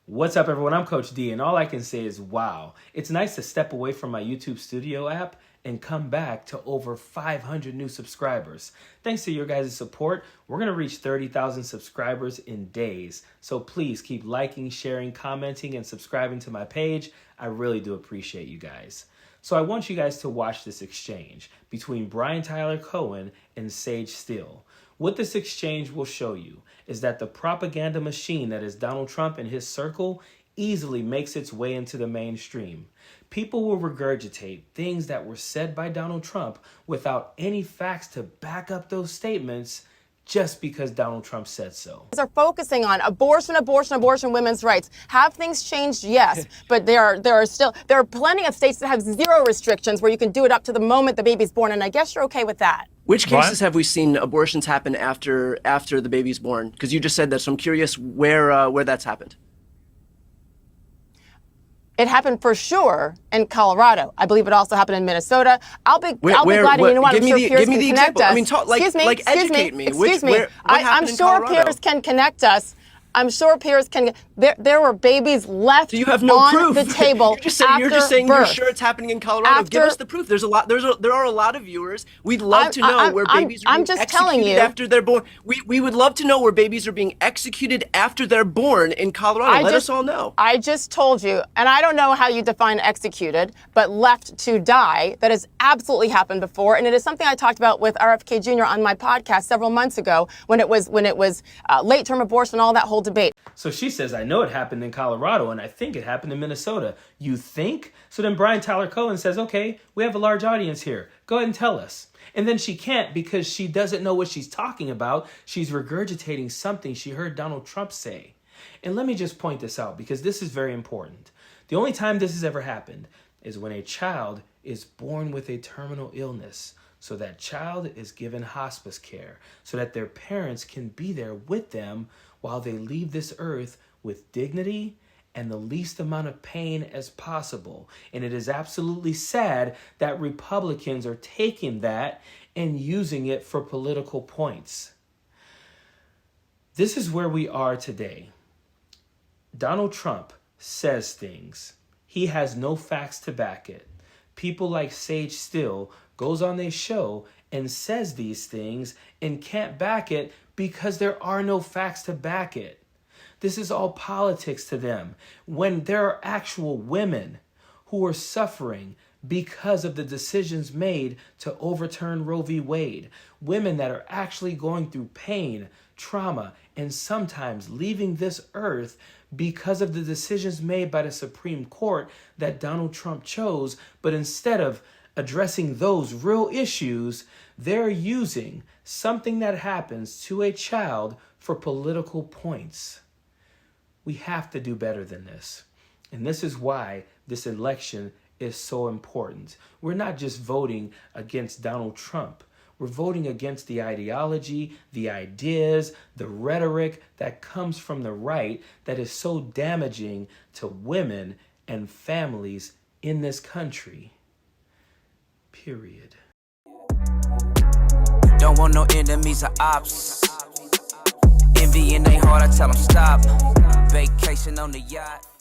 What's up, everyone? I'm Coach D, and all I can say is wow. It's nice to step away from my YouTube Studio app and come back to over 500 new subscribers. Thanks to your guys' support, we're going to reach 30,000 subscribers in days. So please keep liking, sharing, commenting, and subscribing to my page. I really do appreciate you guys. So I want you guys to watch this exchange between Brian Tyler Cohen and Sage Steele. What this exchange will show you is that the propaganda machine that is Donald Trump and his circle easily makes its way into the mainstream. People will regurgitate things that were said by Donald Trump without any facts to back up those statements just because Donald Trump said so. Are focusing on abortion, women's rights. Have things changed? Yes, but there are plenty of states that have zero restrictions where you can do it up to the moment the baby's born, and I guess you're okay with that. Which cases have we seen abortions happen after the baby's born? Because you just said that, so I'm curious where that's happened. It happened for sure in Colorado. I believe it also happened in Minnesota. I'll be glad, and you know what? I'm sure peers can connect us. I mean, educate me. Excuse me. I'm sure peers can connect us. I'm sure peers can. There were babies left so you have no on proof. the table. You're just saying birth. You're sure it's happening in Colorado. Give us the proof. There are a lot of viewers. We'd love to know where babies are being executed after they're born. We would love to know where babies are being executed after they're born in Colorado. Let us all know. I just told you, and I don't know how you define executed, but left to die. That has absolutely happened before, and it is something I talked about with RFK Jr. on my podcast several months ago when it was late-term abortion, all that whole debate. So she says, I know it happened in Colorado, and I think it happened in Minnesota. You think? So then Brian Tyler Cohen says, okay, we have a large audience here. Go ahead and tell us. And then she can't because she doesn't know what she's talking about. She's regurgitating something she heard Donald Trump say. And let me just point this out because this is very important. The only time this has ever happened is when a child is born with a terminal illness. So that child is given hospice care so that their parents can be there with them while they leave this earth with dignity and the least amount of pain as possible. And it is absolutely sad that Republicans are taking that and using it for political points. This is where we are today. Donald Trump says things. He has no facts to back it. People like Sage Steele goes on their show and says these things and can't back it because there are no facts to back it. This is all politics to them when there are actual women who are suffering because of the decisions made to overturn Roe v. Wade. Women that are actually going through pain, trauma, and sometimes leaving this earth because of the decisions made by the Supreme Court that Donald Trump chose. But instead of addressing those real issues, they're using something that happens to a child for political points. We have to do better than this. And this is why this election is so important. We're not just voting against Donald Trump. We're voting against the ideology, the ideas, the rhetoric that comes from the right that is so damaging to women and families in this country. Period. Don't want no enemies or ops. Envy in they heart, I tell them stop. Vacation on the yacht.